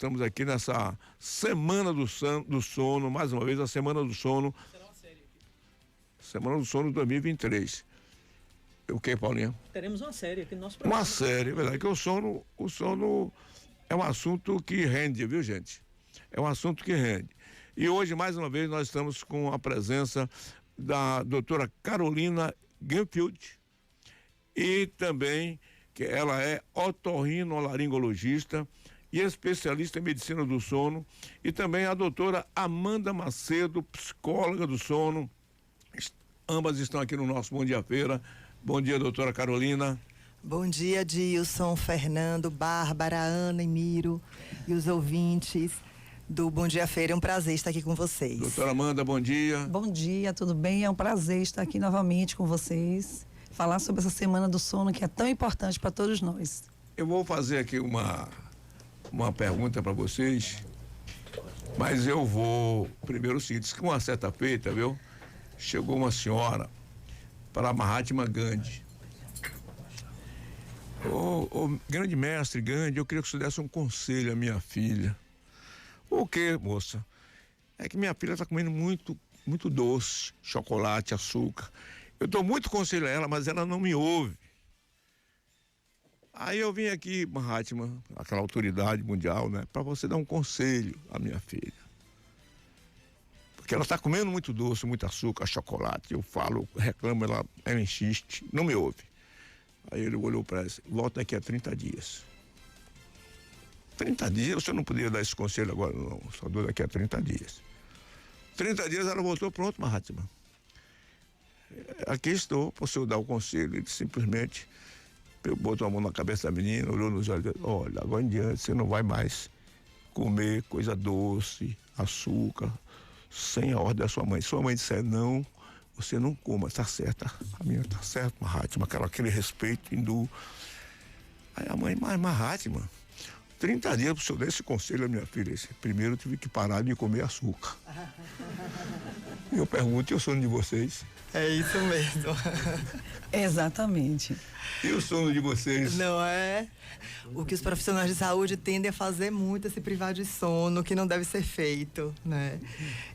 estamos aqui nessa Semana do Sono, mais uma vez a Semana do Sono. Será uma série aqui. Semana do Sono 2023. O que, Paulinha? Teremos uma série aqui no nosso programa. Uma série, é verdade, que o sono é um assunto que rende, viu, gente? É um assunto que rende. E hoje, mais uma vez, nós estamos com a presença da doutora Carolina Genfield e também que ela é otorrinolaringologista e especialista em medicina do sono, e também a doutora Amanda Macedo, psicóloga do sono. Ambas estão aqui no nosso Bom Dia Feira. Bom dia, doutora Carolina. Bom dia, Dilson, Fernando, Bárbara, Ana e Miro e os ouvintes do Bom Dia Feira. É um prazer estar aqui com vocês. Doutora Amanda, bom dia. Bom dia, tudo bem? É um prazer estar aqui novamente com vocês, falar sobre essa Semana do Sono que é tão importante para todos nós. Eu vou fazer aqui uma pergunta para vocês, mas eu vou primeiro o seguinte: com uma certa feita, viu? Chegou uma senhora para Mahatma Gandhi. Ô, grande mestre Gandhi, eu queria que você desse um conselho à minha filha. O quê, moça? É que minha filha está comendo muito doce, chocolate, açúcar. Eu dou muito conselho a ela, mas ela não me ouve. Aí eu vim aqui, Mahatma, aquela autoridade mundial, né, para você dar um conselho à minha filha. Porque ela está comendo muito doce, muito açúcar, chocolate. Eu falo, reclamo, ela insiste, não me ouve. Aí ele olhou para ela e disse: volta daqui a 30 dias. 30 dias? Você não podia dar esse conselho agora, não. Só dou daqui a 30 dias. 30 dias ela voltou, pronto, Mahatma. Aqui estou, para você dar o conselho. Ele simplesmente botou a mão na cabeça da menina, olhou nos olhos e disse: olha, agora em diante você não vai mais comer coisa doce, açúcar, sem a ordem da sua mãe. Sua mãe disser não, você não coma, tá certa. A menina tá certa, Mahatma, aquele respeito hindu. Aí a mãe: mas Mahatma, 30 dias pro senhor dar esse conselho à minha filha. Primeiro eu tive que parar de comer açúcar. E eu pergunto: e o sono de vocês? É isso mesmo. Exatamente. E o sono de vocês? Não é? O que os profissionais de saúde tendem a fazer muito é se privar de sono, que não deve ser feito, né?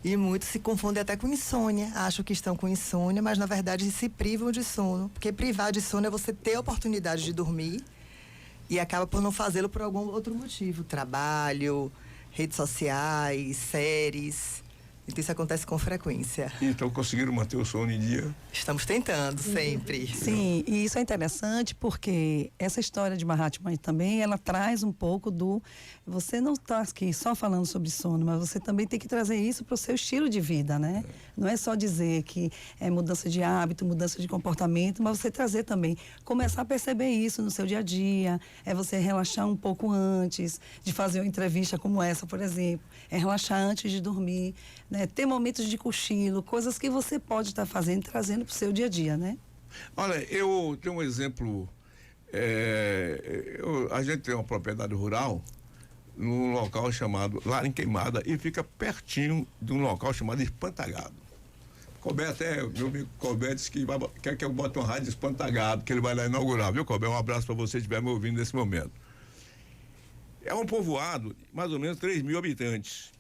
E muitos se confundem até com insônia, acham que estão com insônia, mas na verdade se privam de sono, porque privar de sono é você ter a oportunidade de dormir e acaba por não fazê-lo por algum outro motivo, trabalho, redes sociais, séries. Então isso acontece com frequência. Então conseguiram manter o sono em dia? Estamos tentando, sempre. Sim, e isso é interessante porque essa história de Mahatma também, ela traz um pouco do... Você não está aqui só falando sobre sono, mas você também tem que trazer isso para o seu estilo de vida, né? Não é só dizer que é mudança de hábito, mudança de comportamento, mas você trazer também, começar a perceber isso no seu dia a dia, é você relaxar um pouco antes de fazer uma entrevista como essa, por exemplo, é relaxar antes de dormir, né? Ter momentos de cochilo, coisas que você pode estar fazendo, trazendo para o seu dia a dia, né? Olha, eu tenho um exemplo. A gente tem uma propriedade rural num local chamado Lar em Queimada e fica pertinho de um local chamado Espantagado. Colbert, meu amigo Colbert disse que quer que eu bote uma rádio Espantagado, que ele vai lá inaugurar, viu, Colbert? Um abraço para você que estiver me ouvindo nesse momento. É um povoado, mais ou menos 3.000 habitantes.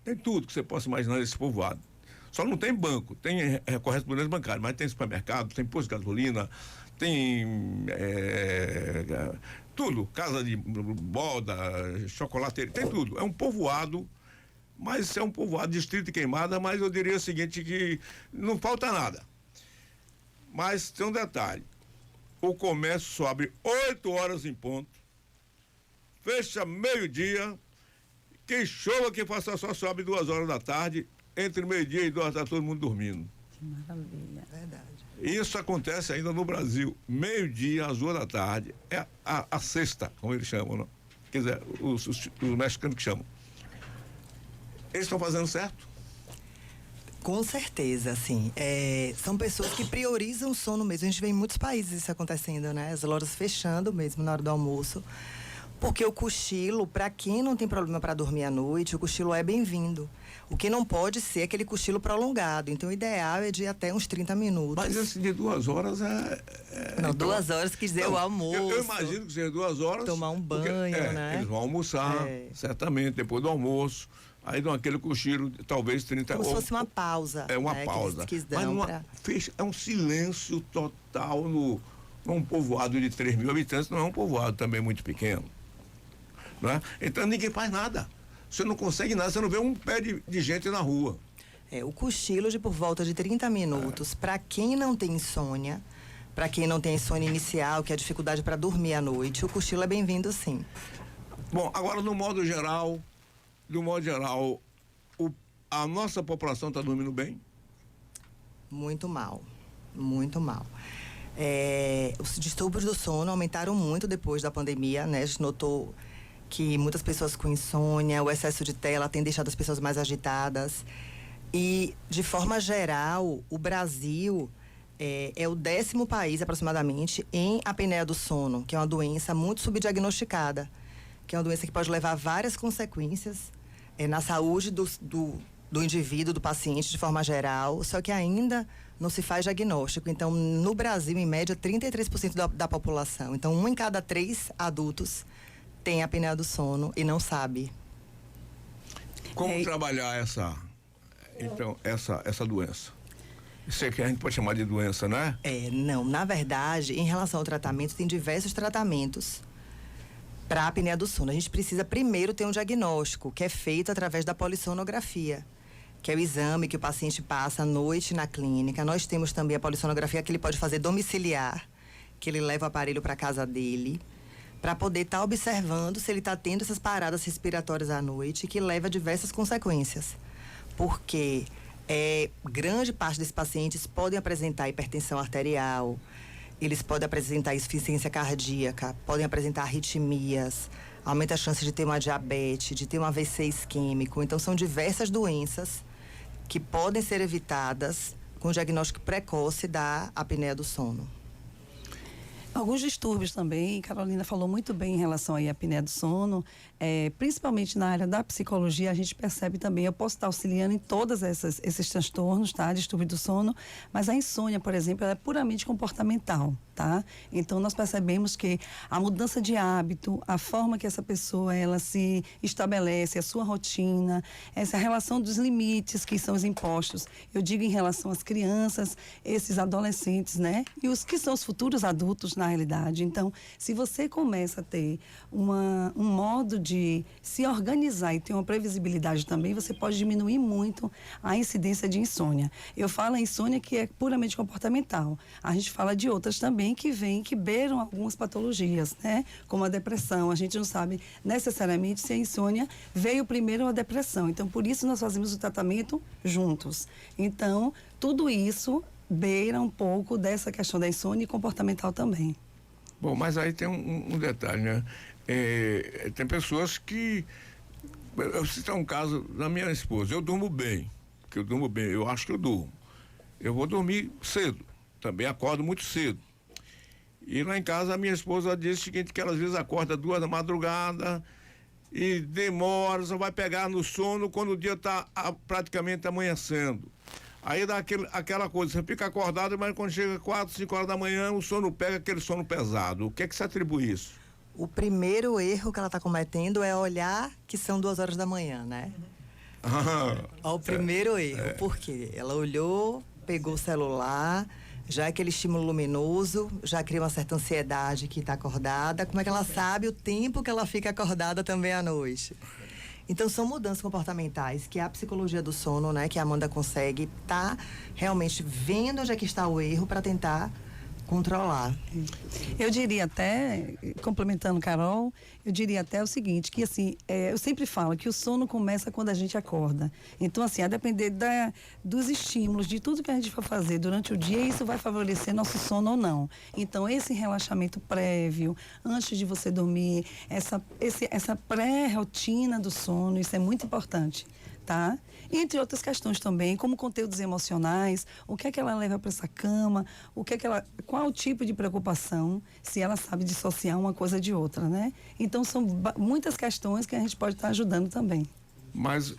Tem tudo que você possa imaginar nesse povoado. Só não tem banco, tem correspondência bancária, mas tem supermercado, tem posto de gasolina, tem tudo, casa de boda, chocolateria, tem tudo. É um povoado, mas é um povoado distrito de Queimada, mas eu diria o seguinte, que não falta nada. Mas tem um detalhe: o comércio só abre 8 horas em ponto, fecha meio-dia. Quem chova, quem faça só sobe 2 horas da tarde, entre meio-dia e 2 está todo mundo dormindo. Que maravilha. Verdade. Isso acontece ainda no Brasil. Meio-dia, às 2 da tarde, é a sexta, como eles chamam, não? Quer dizer, os mexicanos que chamam. Eles estão fazendo certo? Com certeza, sim. São pessoas que priorizam o sono mesmo. A gente vê em muitos países isso acontecendo, né? As lojas fechando mesmo na hora do almoço, Porque o cochilo, para quem não tem problema para dormir à noite, o cochilo é bem-vindo. O que não pode ser aquele cochilo prolongado. Então, o ideal é de até uns 30 minutos. Mas esse de 2 horas Não, então, 2 horas quis dizer o almoço. Eu imagino que seja 2 horas. Tomar um porque, banho, né? Eles vão almoçar, certamente, depois do almoço. Aí dão aquele cochilo, talvez 30 Como se fosse uma pausa. É uma né, pausa. Que eles Mas é um silêncio total num povoado de 3 mil habitantes, não é um povoado também muito pequeno. Não é? Então ninguém faz nada. Você não consegue nada, você não vê um pé de gente na rua. O cochilo de por volta de 30 minutos, para quem não tem insônia, para quem não tem insônia inicial, que é a dificuldade para dormir à noite, o cochilo é bem-vindo sim. Bom, agora no modo geral, a nossa população está dormindo bem? Muito mal, muito mal. Os distúrbios do sono aumentaram muito depois da pandemia, né? A gente notou que muitas pessoas com insônia, o excesso de tela tem deixado as pessoas mais agitadas. E, de forma geral, o Brasil é o 10º país, aproximadamente, em apneia do sono, que é uma doença muito subdiagnosticada, que é uma doença que pode levar a várias consequências na saúde do indivíduo, do paciente, de forma geral, só que ainda não se faz diagnóstico. Então, no Brasil, em média, 33% da população. Então, 1 em cada 3 adultos tem apneia do sono e não sabe. Como trabalhar essa doença? Isso é que a gente pode chamar de doença, né? Não. Na verdade, em relação ao tratamento, tem diversos tratamentos para a apneia do sono. A gente precisa primeiro ter um diagnóstico, que é feito através da polissonografia, que é o exame que o paciente passa à noite na clínica. Nós temos também a polissonografia que ele pode fazer domiciliar, que ele leva o aparelho para a casa dele, para poder estar observando se ele está tendo essas paradas respiratórias à noite, que leva a diversas consequências. Porque grande parte desses pacientes podem apresentar hipertensão arterial, eles podem apresentar insuficiência cardíaca, podem apresentar arritmias, aumenta a chance de ter uma diabetes, de ter um AVC isquêmico. Então, são diversas doenças que podem ser evitadas com o diagnóstico precoce da apneia do sono. Alguns distúrbios também, Carolina falou muito bem em relação à apneia do sono, principalmente na área da psicologia, a gente percebe também, eu posso estar auxiliando em todos esses transtornos, tá? Distúrbio do sono, mas a insônia, por exemplo, ela é puramente comportamental, tá? Então, nós percebemos que a mudança de hábito, a forma que essa pessoa, ela se estabelece, a sua rotina, essa relação dos limites que são os impostos, eu digo em relação às crianças, esses adolescentes, né? E os que são os futuros adultos, na realidade. Então, se você começa a ter um modo de se organizar e ter uma previsibilidade também, você pode diminuir muito a incidência de insônia. Eu falo a insônia que é puramente comportamental. A gente fala de outras também que beiram algumas patologias, né? Como a depressão. A gente não sabe necessariamente se a insônia veio primeiro ou a depressão. Então, por isso nós fazemos o tratamento juntos. Então, tudo isso beira um pouco dessa questão da insônia e comportamental também. Bom, mas aí tem um detalhe, né? Tem pessoas que... Eu citar um caso da minha esposa. Eu durmo bem, eu acho que eu durmo. Eu vou dormir cedo, também acordo muito cedo. E lá em casa a minha esposa diz o seguinte, que ela às vezes acorda 2 da madrugada e demora, só vai pegar no sono quando o dia está praticamente amanhecendo. Aí dá aquela coisa, você fica acordado, mas quando chega 4, 5 horas da manhã, o sono pega, aquele sono pesado. O que é que se atribui isso? O primeiro erro que ela está cometendo é olhar que são 2 horas da manhã, né? O primeiro erro, porque ela olhou, pegou o celular, já é aquele estímulo luminoso, já cria uma certa ansiedade que está acordada. Como é que ela sabe o tempo que ela fica acordada também à noite? Então, são mudanças comportamentais que a psicologia do sono, né, que a Amanda consegue realmente vendo onde é que está o erro para tentar controlar. Eu diria até, complementando Carol, eu diria até o seguinte, que assim, eu sempre falo que o sono começa quando a gente acorda. Então, assim, a depender dos estímulos, de tudo que a gente for fazer durante o dia, isso vai favorecer nosso sono ou não. Então, esse relaxamento prévio, antes de você dormir, essa pré-rotina do sono, isso é muito importante. evitar, entre outras questões também, como conteúdos emocionais, o que é que ela leva para essa cama, qual o tipo de preocupação, se ela sabe dissociar uma coisa de outra, né? Então, são muitas questões que a gente pode estar ajudando também. Mas,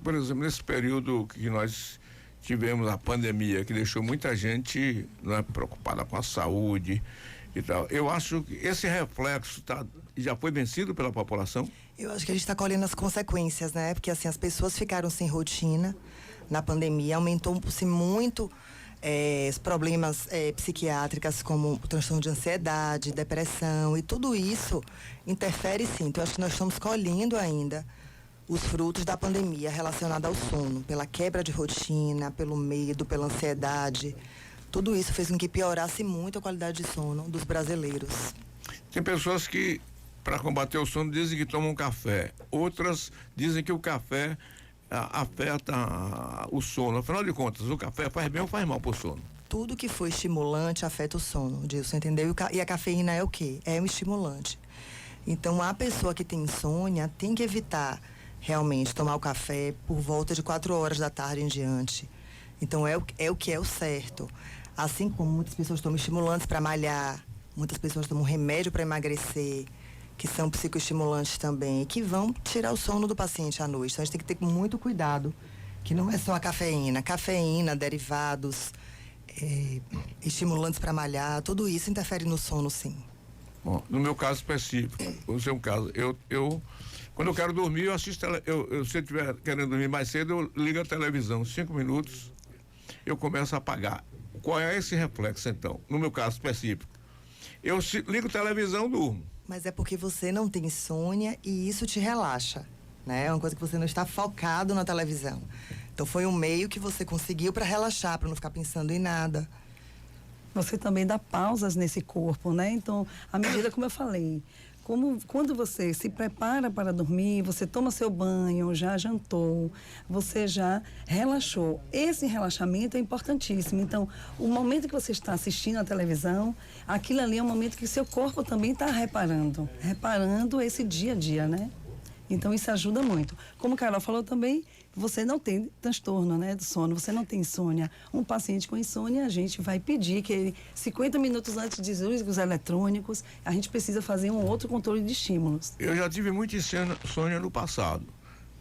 por exemplo, nesse período que nós tivemos a pandemia, que deixou muita gente, né, preocupada com a saúde e tal, eu acho que esse reflexo já foi vencido pela população? Eu acho que a gente está colhendo as consequências, né? Porque assim, as pessoas ficaram sem rotina na pandemia, aumentou-se muito os problemas psiquiátricos, como o transtorno de ansiedade, depressão, e tudo isso interfere sim. Então, acho que nós estamos colhendo ainda os frutos da pandemia relacionada ao sono, pela quebra de rotina, pelo medo, pela ansiedade. Tudo isso fez com que piorasse muito a qualidade de sono dos brasileiros. Tem pessoas que, para combater o sono, dizem que tomam café. Outras dizem que o café afeta o sono. Afinal de contas, o café faz bem ou faz mal para o sono? Tudo que for estimulante afeta o sono, Dilson, entendeu? E a cafeína é o quê? É um estimulante. Então, a pessoa que tem insônia tem que evitar realmente tomar o café por volta de 4 horas da tarde em diante. Então, é o que é o certo. Assim como muitas pessoas tomam estimulantes para malhar, muitas pessoas tomam remédio para emagrecer, que são psicoestimulantes também, que vão tirar o sono do paciente à noite. Então, a gente tem que ter muito cuidado, que não é só a cafeína. Cafeína, derivados, estimulantes para malhar, tudo isso interfere no sono, sim. Bom, no meu caso específico, no seu caso, eu quando eu quero dormir, eu assisto, se eu estiver querendo dormir mais cedo, eu ligo a televisão, 5 minutos, eu começo a apagar. Qual é esse reflexo, então? No meu caso específico, eu ligo a televisão, durmo. Mas é porque você não tem insônia e isso te relaxa, né? É uma coisa que você não está focado na televisão. Então, foi um meio que você conseguiu para relaxar, para não ficar pensando em nada. Você também dá pausas nesse corpo, né? Então, à medida, como eu falei, quando você se prepara para dormir, você toma seu banho, já jantou, você já relaxou. Esse relaxamento é importantíssimo. Então, o momento que você está assistindo a televisão, aquilo ali é um momento que seu corpo também está reparando esse dia a dia, né? Então, isso ajuda muito. Como a Carol falou também, você não tem transtorno, né, do sono, você não tem insônia. Um paciente com insônia, a gente vai pedir que ele, 50 minutos antes de os eletrônicos, a gente precisa fazer um outro controle de estímulos. Eu já tive muita insônia no passado,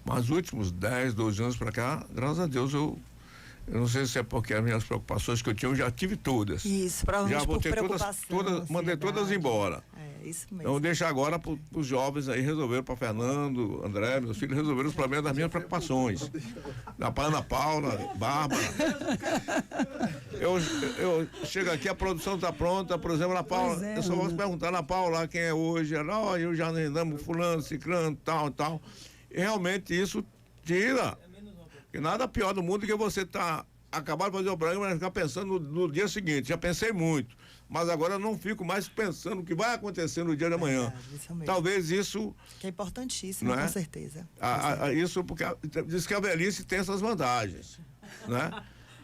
mas os últimos 10, 12 anos para cá, graças a Deus, eu não sei se é porque as minhas preocupações que eu tinha, eu já tive todas. Isso, provavelmente já botei todas, mandei todas embora. É, isso mesmo. Então, deixa agora para os jovens aí resolveram, para Fernando, André, meus filhos resolveram os problemas das minhas preocupações. Da Ana Paula, Bárbara. Eu chego aqui, a produção está pronta, por exemplo, Ana Paula, eu só vou perguntar Ana Paula quem é hoje. Ela, eu já andamos fulano, ciclano, tal. E realmente isso tira. Porque nada pior do mundo que você acabar de fazer o programa e ficar pensando no dia seguinte. Já pensei muito, mas agora eu não fico mais pensando o que vai acontecer no dia de amanhã. Talvez isso... Que é importantíssimo, com certeza. Isso porque diz que a velhice tem essas vantagens, né?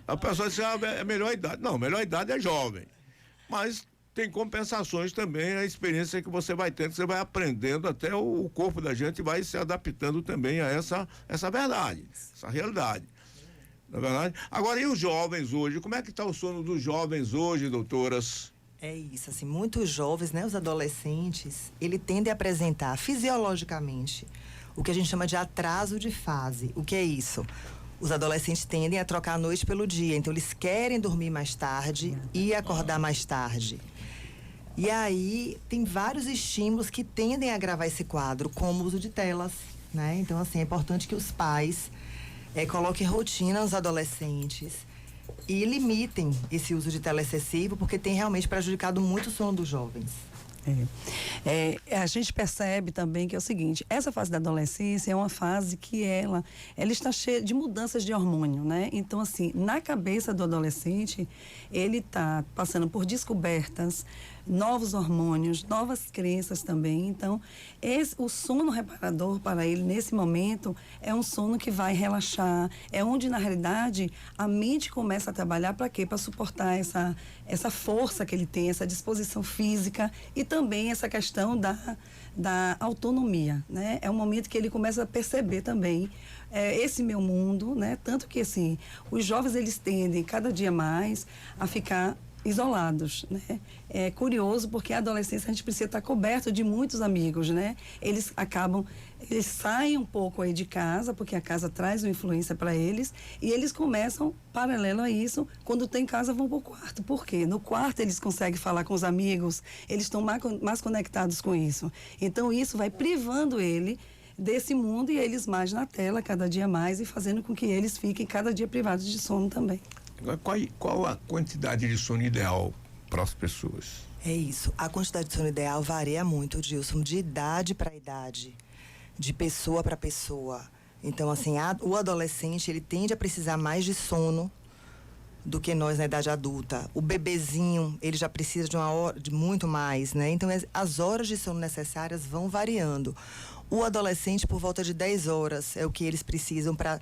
A pessoa diz que é melhor idade. Não, melhor idade é jovem. Mas tem compensações também, a experiência que você vai tendo, você vai aprendendo, até o corpo da gente vai se adaptando também a essa verdade, essa realidade. Na verdade? Agora, e os jovens hoje? Como é que está o sono dos jovens hoje, doutoras? É isso, assim, muitos jovens, né, os adolescentes, ele tende a apresentar fisiologicamente o que a gente chama de atraso de fase. O que é isso? Os adolescentes tendem a trocar a noite pelo dia, então eles querem dormir mais tarde e acordar mais tarde. E aí, tem vários estímulos que tendem a agravar esse quadro, como o uso de telas, né? Então, assim, é importante que os pais coloquem rotina nos adolescentes e limitem esse uso de tela excessivo, porque tem realmente prejudicado muito o sono dos jovens. A gente percebe também que é o seguinte, essa fase da adolescência é uma fase que ela está cheia de mudanças de hormônio, né? Então, assim, na cabeça do adolescente, ele está passando por descobertas novos hormônios, novas crenças também. Então, o sono reparador para ele, nesse momento, é um sono que vai relaxar, é onde, na realidade, a mente começa a trabalhar para quê? Para suportar essa força que ele tem, essa disposição física e também essa questão da autonomia, né? É um momento que ele começa a perceber também esse meu mundo, né? Tanto que, assim, os jovens, eles tendem cada dia mais a ficar isolados, né? É curioso porque a adolescência a gente precisa estar coberto de muitos amigos, né? Eles saem um pouco aí de casa, porque a casa traz uma influência para eles, e eles começam, paralelo a isso, quando tem casa vão para o quarto. Por quê? No quarto eles conseguem falar com os amigos, eles estão mais conectados com isso. Então isso vai privando ele desse mundo e eles mais na tela cada dia mais e fazendo com que eles fiquem cada dia privados de sono também. Qual a quantidade de sono ideal para as pessoas? É isso. A quantidade de sono ideal varia muito, Dilson, de idade para idade, de pessoa para pessoa. Então, assim, o adolescente, ele tende a precisar mais de sono do que nós na idade adulta. O bebezinho, ele já precisa de muito mais, né? Então, as horas de sono necessárias vão variando. O adolescente, por volta de 10 horas, é o que eles precisam para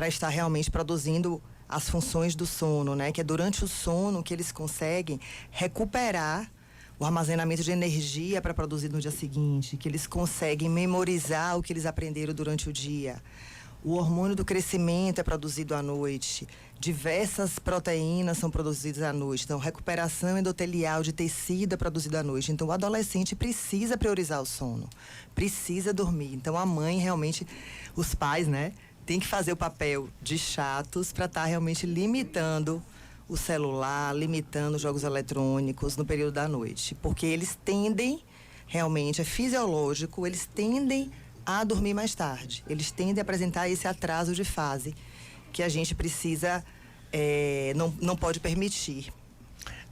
estar realmente produzindo as funções do sono, né? Que é durante o sono que eles conseguem recuperar o armazenamento de energia para produzir no dia seguinte, que eles conseguem memorizar o que eles aprenderam durante o dia. O hormônio do crescimento é produzido à noite. Diversas proteínas são produzidas à noite. Então, recuperação endotelial de tecido é produzida à noite. Então, o adolescente precisa priorizar o sono, precisa dormir. Então, a mãe realmente, os pais, né? Tem que fazer o papel de chatos para estar realmente limitando o celular, limitando os jogos eletrônicos no período da noite. Porque eles tendem, realmente, é fisiológico, eles tendem a dormir mais tarde. Eles tendem a apresentar esse atraso de fase que a gente precisa, não pode permitir.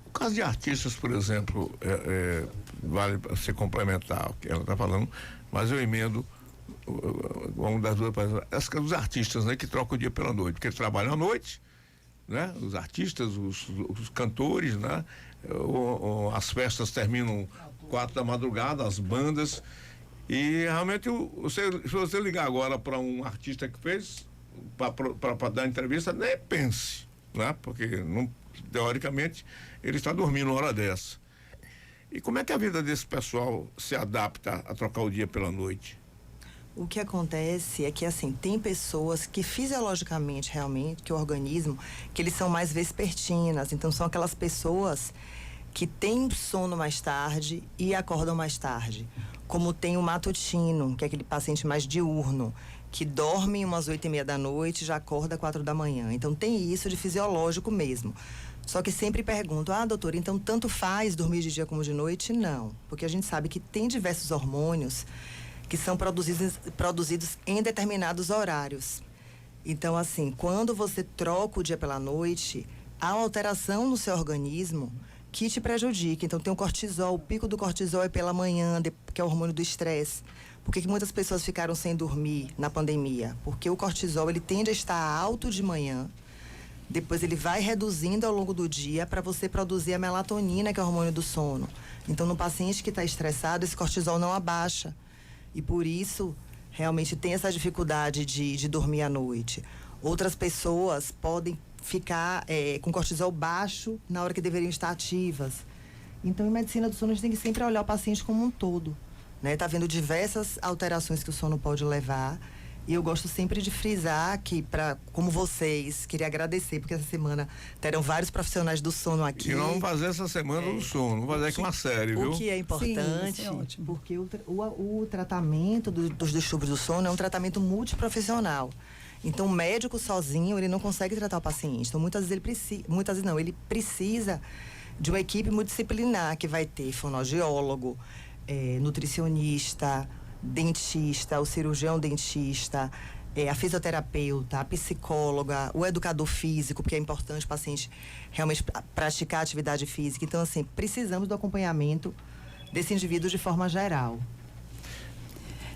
No caso de artistas, por exemplo, vale você complementar o que ela está falando, mas eu emendo uma das duas, os artistas, né, que trocam o dia pela noite, porque eles trabalham à noite, né? Os artistas, os cantores, né? As festas terminam 4 da madrugada, as bandas, e realmente se você ligar agora para um artista que fez para dar entrevista, nem pense, né? Porque teoricamente ele está dormindo uma hora dessa. E como é que a vida desse pessoal se adapta a trocar o dia pela noite? O que acontece é que, assim, tem pessoas que fisiologicamente, realmente, que o organismo, que eles são mais vespertinas. Então, são aquelas pessoas que têm sono mais tarde e acordam mais tarde. Como tem o matutino, que é aquele paciente mais diurno, que dorme umas 8h30 da noite e já acorda 4 da manhã. Então, tem isso de fisiológico mesmo. Só que sempre pergunto, doutora, então tanto faz dormir de dia como de noite? Não, porque a gente sabe que tem diversos hormônios que são produzidos em determinados horários. Então, assim, quando você troca o dia pela noite, há uma alteração no seu organismo que te prejudica. Então, tem o cortisol, o pico do cortisol é pela manhã, que é o hormônio do estresse. Por que muitas pessoas ficaram sem dormir na pandemia? Porque o cortisol, ele tende a estar alto de manhã, depois ele vai reduzindo ao longo do dia para você produzir a melatonina, que é o hormônio do sono. Então, no paciente que está estressado, esse cortisol não abaixa. E por isso, realmente tem essa dificuldade de dormir à noite. Outras pessoas podem ficar com cortisol baixo na hora que deveriam estar ativas. Então, em medicina do sono, a gente tem que sempre olhar o paciente como um todo, né? Tá vendo diversas alterações que o sono pode levar. E eu gosto sempre de frisar que, como vocês, queria agradecer, porque essa semana terão vários profissionais do sono aqui. E nós vamos fazer essa semana do sono, vamos fazer aqui uma série, viu? O que é importante, sim, é ótimo. Porque o tratamento dos distúrbios do sono é um tratamento multiprofissional. Então, o médico sozinho, ele não consegue tratar o paciente. Então, muitas vezes ele precisa de uma equipe multidisciplinar, que vai ter fonoaudiólogo, nutricionista, dentista, o cirurgião dentista, a fisioterapeuta, a psicóloga, o educador físico, porque é importante o paciente realmente praticar atividade física. Então, assim, precisamos do acompanhamento desse indivíduo de forma geral.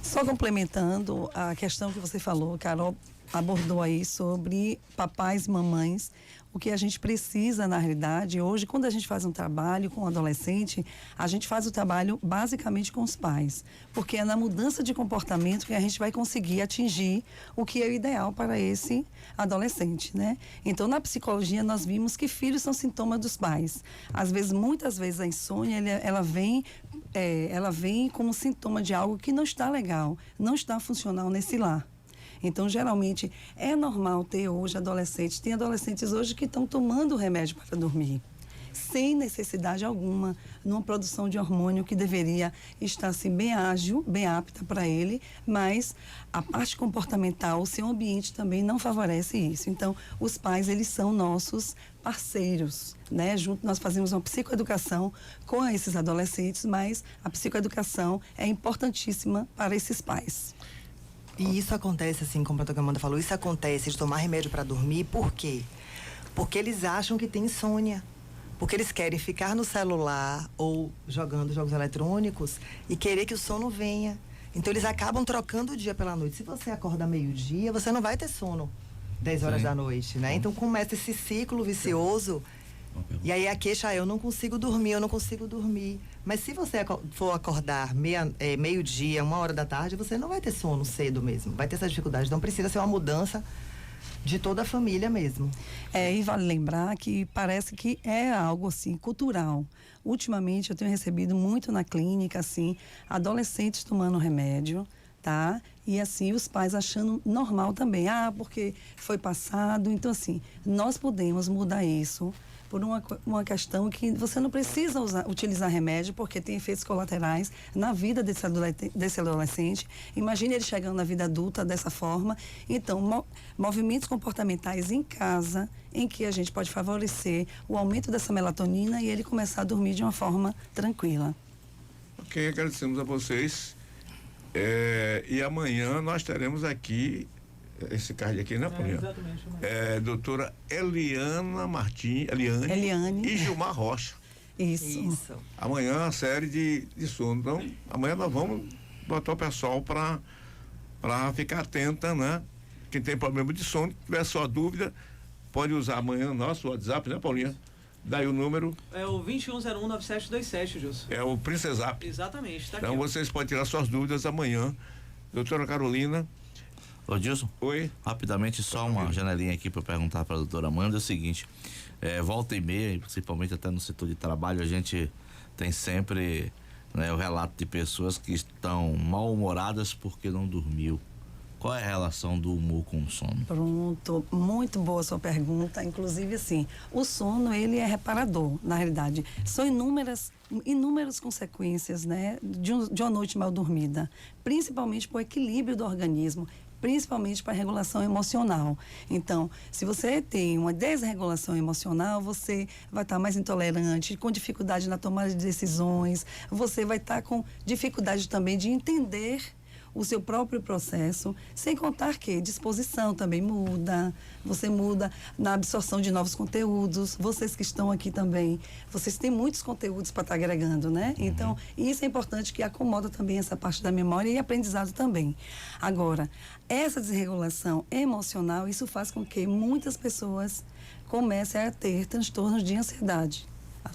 Só complementando a questão que você falou, Carol abordou aí sobre papais e mamães. o que a gente precisa, na realidade, hoje, quando a gente faz um trabalho com um adolescente, a gente faz o trabalho basicamente com os pais, porque é na mudança de comportamento que a gente vai conseguir atingir o que é o ideal para esse adolescente, né? Então, na psicologia, nós vimos que filhos são sintomas dos pais. Às vezes, muitas vezes, a insônia, ela vem como sintoma de algo que não está legal, não está funcional nesse lar. Então, geralmente, é normal ter hoje adolescentes. Tem adolescentes hoje que estão tomando remédio para dormir, sem necessidade alguma, numa produção de hormônio que deveria estar assim, bem ágil, bem apta para ele, mas a parte comportamental, o seu ambiente também não favorece isso. Então, os pais, eles são nossos parceiros, né? Junto nós fazemos uma psicoeducação com esses adolescentes, mas a psicoeducação é importantíssima para esses pais. E isso acontece, assim, como a doutora Amanda falou, isso acontece de tomar remédio para dormir, por quê? Porque eles acham que tem insônia. Porque eles querem ficar no celular ou jogando jogos eletrônicos e querer que o sono venha. Então, eles acabam trocando o dia pela noite. Se você acorda meio-dia, você não vai ter sono 10 horas da noite, né? Então, começa esse ciclo vicioso. E aí a queixa eu não consigo dormir. Mas se você for acordar meio-dia, 1h da tarde, você não vai ter sono cedo mesmo. Vai ter essa dificuldade. Então precisa ser uma mudança de toda a família mesmo. E vale lembrar que parece que é algo assim cultural. Ultimamente eu tenho recebido muito na clínica assim, adolescentes tomando remédio, tá? E assim, os pais achando normal também. Porque foi passado. Então assim, nós podemos mudar isso por uma questão que você não precisa utilizar remédio, porque tem efeitos colaterais na vida desse adolescente. Imagine ele chegando na vida adulta dessa forma. Então, movimentos comportamentais em casa, em que a gente pode favorecer o aumento dessa melatonina e ele começar a dormir de uma forma tranquila. Ok, agradecemos a vocês. E amanhã nós teremos aqui esse card aqui, né, Paulinha? Exatamente. Doutora Eliane e Gilmar Rocha. Isso. Amanhã a série de sono. Então, amanhã nós vamos botar o pessoal para ficar atenta, né? Quem tem problema de sono, tiver sua dúvida, pode usar amanhã o nosso WhatsApp, né, Paulinha? Daí o número. É o 21019727, Gilson. É o Princesap. Exatamente, tá então aqui. Vocês podem tirar suas dúvidas amanhã. Doutora Carolina. Ô Gilson, oi. Rapidamente, só uma janelinha aqui para perguntar para a doutora Amanda. É o seguinte, volta e meia, principalmente até no setor de trabalho, a gente tem sempre, né, o relato de pessoas que estão mal-humoradas porque não dormiu. Qual é a relação do humor com o sono? Pronto, muito boa a sua pergunta. Inclusive, assim, o sono, ele é reparador, na realidade. São inúmeras consequências, né, de uma noite mal dormida, principalmente para o equilíbrio do organismo, principalmente para a regulação emocional. Então, se você tem uma desregulação emocional, você vai estar mais intolerante, com dificuldade na tomada de decisões, você vai estar com dificuldade também de entender o seu próprio processo, sem contar que disposição também muda, você muda na absorção de novos conteúdos, vocês que estão aqui também, vocês têm muitos conteúdos para estar agregando, né? Então, isso é importante, que acomoda também essa parte da memória e aprendizado também. Agora, essa desregulação emocional, isso faz com que muitas pessoas comecem a ter transtornos de ansiedade.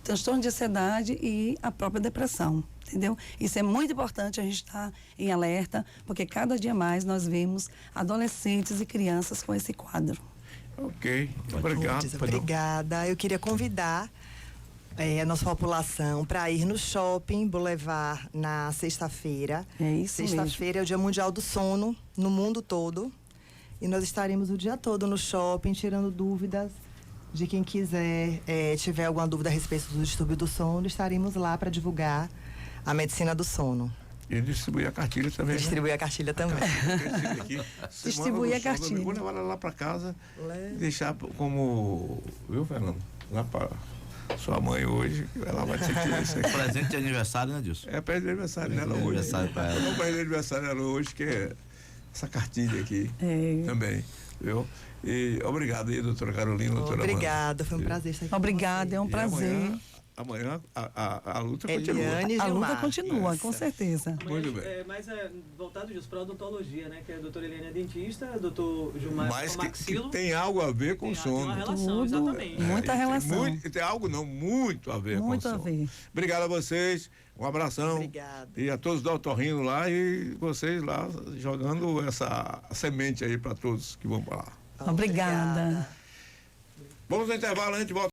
Transtorno de ansiedade e a própria depressão, entendeu? Isso é muito importante a gente estar em alerta, porque cada dia mais nós vemos adolescentes e crianças com esse quadro. Ok, obrigado. Obrigada. Eu queria convidar a nossa população para ir no Shopping Boulevard na sexta-feira. É isso mesmo. Sexta-feira é o Dia Mundial do Sono no mundo todo. E nós estaremos o dia todo no shopping, tirando dúvidas de quem quiser, tiver alguma dúvida a respeito do distúrbio do sono, estaremos lá para divulgar a medicina do sono. E distribuir a cartilha também. Distribuir a cartilha também. Distribuir a cartilha. Vou levar ela lá para casa e deixar como. Viu, Fernando? Lá para sua mãe hoje, ela vai te tirar isso aqui. Presente de aniversário, né, Dilson? É presente de aniversário dela hoje. Aniversário para ela. Não, presente de aniversário dela hoje, que é essa cartilha aqui também, viu? E obrigado aí, doutora Carolina, doutora Amanda. Obrigada, foi um prazer estar aqui. Obrigada, é um prazer. amanhã a luta Eliane continua. A luta Gilmar. continua, Isso. com certeza. Muito bem. Mas é voltado disso para odontologia, né? Que a doutora Eliane é dentista, o doutor Gilmar Mas é que maxilo. tem algo a ver com Tem sono. uma relação, Tudo. exatamente. Muita Tem relação. tem algo não, muito a ver Muito com a sono. ver. Obrigado a vocês, um abração. Obrigada. E a todos do Otorrino lá e vocês lá jogando essa semente aí para todos que vão para lá. Obrigada. Vamos ao intervalo, a gente volta.